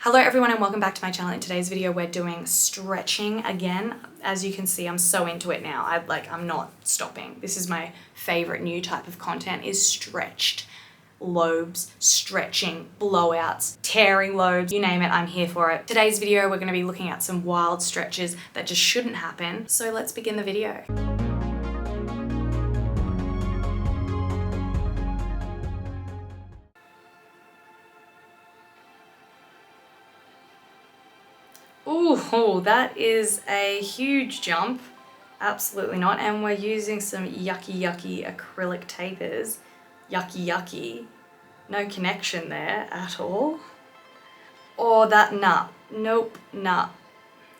Hello everyone and welcome back to my channel. In today's video we're doing stretching again. As you can see, I'm so into it now. I'm not stopping. This is my favorite new type of content, is stretched lobes, stretching, blowouts, tearing lobes, you name it, I'm here for it. Today's video we're going to be looking at some wild stretches that just shouldn't happen. So let's begin the video. Ooh, that is a huge jump. Absolutely not. And we're using some yucky acrylic tapers. Yucky. No connection there at all. Or that nut. Nope, nut.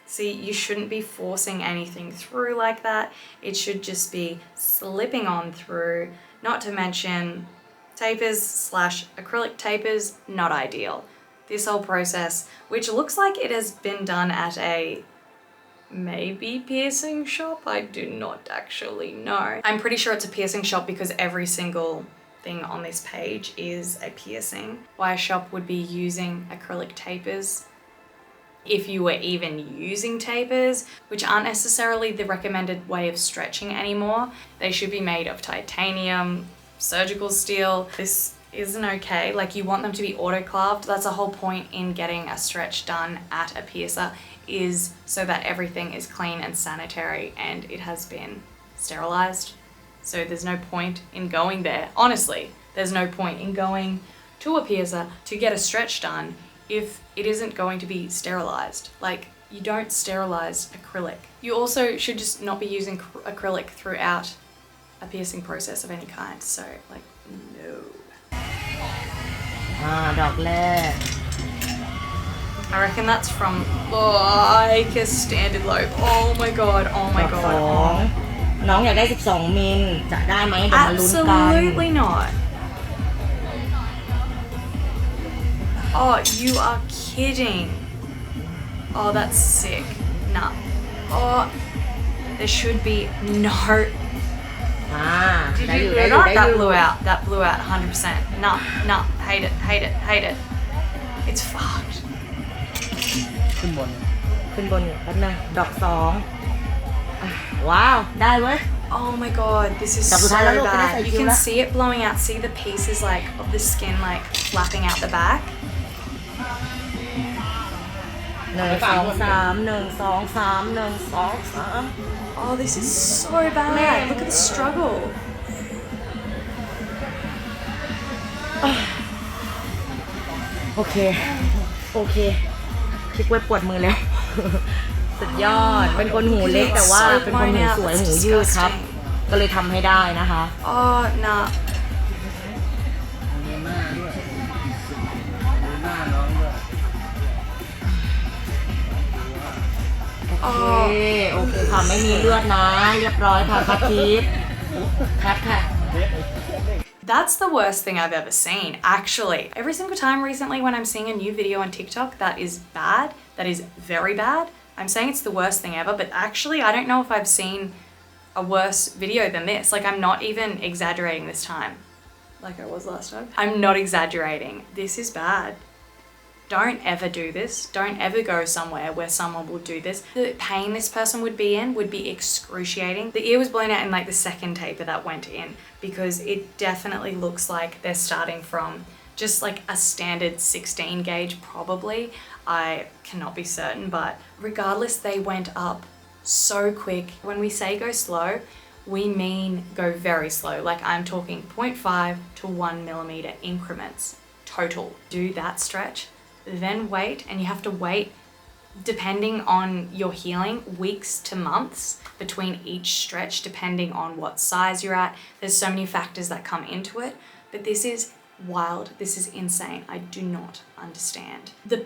See, you shouldn't be forcing anything through like that. It should just be slipping on through. Not to mention tapers / acrylic tapers, not ideal. This whole process, which looks like it has been done at a maybe piercing shop, I do not actually know. I'm pretty sure it's a piercing shop because every single thing on this page is a piercing. Why a shop would be using acrylic tapers, if you were even using tapers, which aren't necessarily the recommended way of stretching anymore. They should be made of titanium, surgical steel. This isn't okay. Like, you want them to be autoclaved. That's a whole point in getting a stretch done at a piercer, is so that everything is clean and sanitary and it has been sterilized. So there's no point in going there. Honestly, there's no point in going to a piercer to get a stretch done if it isn't going to be sterilized. Like, you don't sterilize acrylic. You also should just not be using acrylic throughout a piercing process of any kind. So, like, no. Dog leg. I reckon that's from like a standard lobe. Oh my god. น้องอยากได้12มิลจะได้ไหมเดี๋ยวมาลุ้นกัน Absolutely not. Oh, you are kidding. Oh, that's sick. Nah. Oh, there should be no. Did you hear that? That blew out 100%. Nah, hate it. It's fucked. ขึ้นบนอยู่แป๊บนึงดอก2ว้าวได้เว้ย Oh my god, this is so bad. You can see it blowing out. See the pieces like of the skin like flapping out the back. 1 2 3 1 2 3 1 2 3 Oh, this is so bad. Look at the struggle. โอเคคิดว่าปวดมือแล้ว สุดยอดเป็นคนหูเล็กแต่ว่าเป็นคนหูสวยหูยืดครับก็เลยทำให้ได้นะคะ Oh, nah. โอเคค่ะไม่มีเลือดนะเรียบร้อยค่ะคัดคลิปคัดค่ะ That's the worst thing I've ever seen, actually. Every single time recently when I'm seeing a new video on TikTok that is bad, that is very bad, I'm saying it's the worst thing ever, but actually I don't know if I've seen a worse video than this. Like, I'm not even exaggerating this time, like I was last time. I'm not exaggerating. This is bad. Don't ever do this. Don't ever go somewhere where someone will do this. The pain this person would be in would be excruciating. The ear was blown out in like the second taper that went in, because it definitely looks like they're starting from just like a standard 16 gauge probably. I cannot be certain, but regardless, they went up so quick. When we say go slow, we mean go very slow. Like, I'm talking 0.5 to 1 millimeter increments total. Do that stretch. Then wait, and you have to wait, depending on your healing, weeks to months between each stretch, depending on what size you're at. There's so many factors that come into it, but this is wild. This is insane. I do not understand. The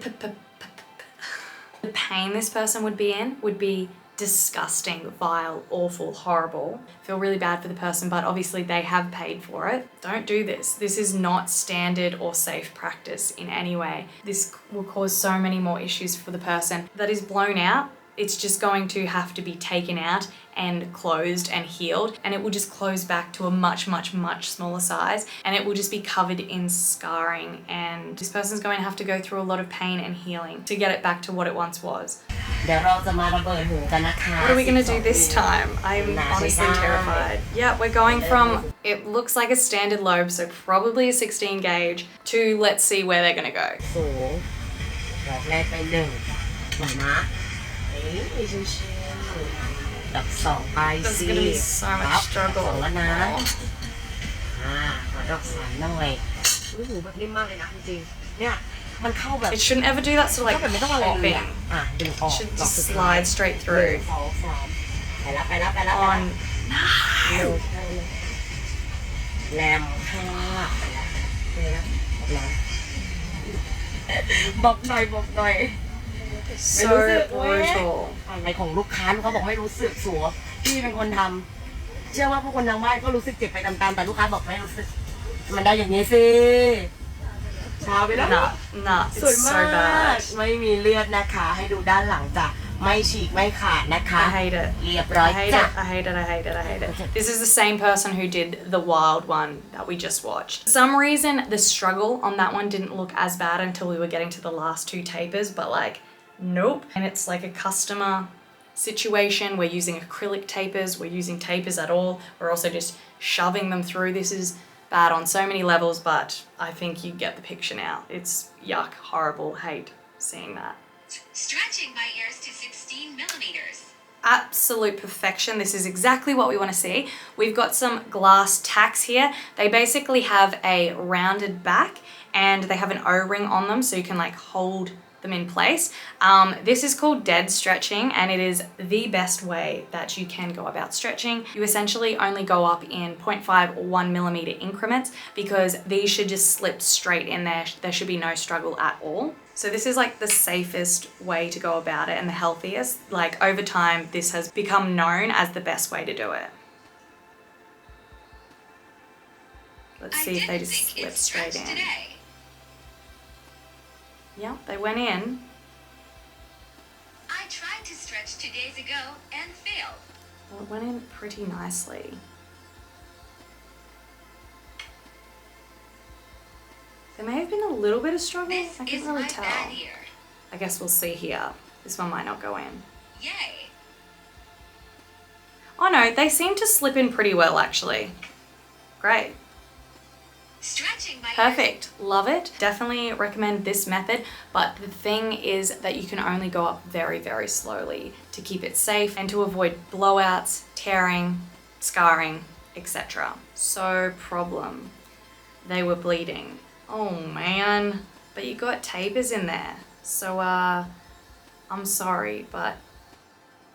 pain this person would be in would be disgusting, vile, awful, horrible. Feel really bad for the person, but obviously they have paid for it. Don't do this. This is not standard or safe practice in any way. This will cause so many more issues for the person that is blown out. it's just going to have to be taken out and closed and healed, and it will just close back to a much, much, much smaller size, and it will just be covered in scarring, and this person's going to have to go through a lot of pain and healing to get it back to what it once was. เดี๋ยวเราจะมาระเบิดหูกันนะคะ What are we going to do this time? I'm honestly terrified. Yeah, we're going from, it looks like a standard lobe, so probably a 16 gauge, to let's see where they're going to go. สูงดอกแรกไป1หน่อยนะชิวๆดอก2ไป There's 4 going to be so much struggle. 2แล้วนะดอก3หน่อยหูแบบนิ่มมากเลยนะจริงๆเนี่ยมันเข้าแบบ It shouldn't ever do that sort of like ไม่ต้องอะไรเลย popping. ดึงออก It should just slide straight through. ไปแล้ว On. แรมค่ะบอกหน่อย So brutal. อะไรของลูกค้าเขาบอกไม่รู้สึกสัวพี่เป็นคนทำเชื่อว่าผู้คนทางบ้านก็รู้สึกเจ็บไปตามๆแต่ลูกค้าบอกไม่รู้สึกมันได้อย่างนี้สิช้าไปแล้ว Nah, สวย it's มา so ก bad. ไม่มีเลือดนะคะให้ดูด้านหลังจ้ะไม่ฉีกไม่ขาดนะคะ I hate it. เรียบร้อย I hate จ้ะ it. I hate it. I hate it. I hate it. This is the same person who did the wild one that we just watched. For some reason, the struggle on that one didn't look as bad until we were getting to the last 2 tapers, but like, nope. And it's like a customer situation. We're using acrylic tapers. We're using tapers at all. We're also just shoving them through. This is bad on so many levels, but I think you get the picture now. It's yuck, horrible, hate seeing that. Stretching my ears to 16 millimeters. Absolute perfection. This is exactly what we want to see. We've got some glass tacks here. They basically have a rounded back and they have an O-ring on them so you can like hold them in place. This is called dead stretching, and it is the best way that you can go about stretching. You essentially only go up in 0.5 or 1 millimeter increments because these should just slip straight in there. There should be no struggle at all. So this is like the safest way to go about it and the healthiest. Like over time, this has become known as the best way to do it. Let's see if they just slip straight in. Today. Yeah, they went in. I tried to stretch 2 days ago and failed. Well, it went in pretty nicely. There may have been a little bit of struggle. This I is can't really my tell. bad ear. I guess we'll see here. This one might not go in. Yay. Oh no, they seem to slip in pretty well actually. Great. Stretching my Perfect. Love it. Definitely recommend this method, but the thing is that you can only go up very, very slowly to keep it safe and to avoid blowouts, tearing, scarring, etc. So problem. They were bleeding. Oh man. But you got tapers in there. So I'm sorry, but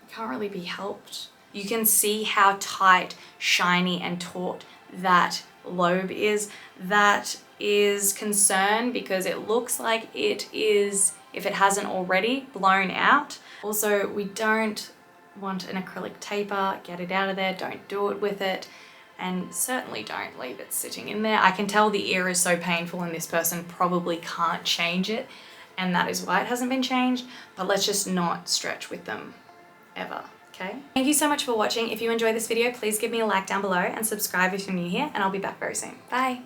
it can't really be helped. You can see how tight, shiny and taut that lobe is. That is concern because it looks like it is, if it hasn't already, blown out. Also, we don't want an acrylic taper. Get it out of there. Don't do it with it. And certainly don't leave it sitting in there. I can tell the ear is so painful and this person probably can't change it, and that is why it hasn't been changed, but let's just not stretch with them ever. Okay. Thank you so much for watching. If you enjoyed this video, please give me a like down below and subscribe if you're new here, and I'll be back very soon. Bye.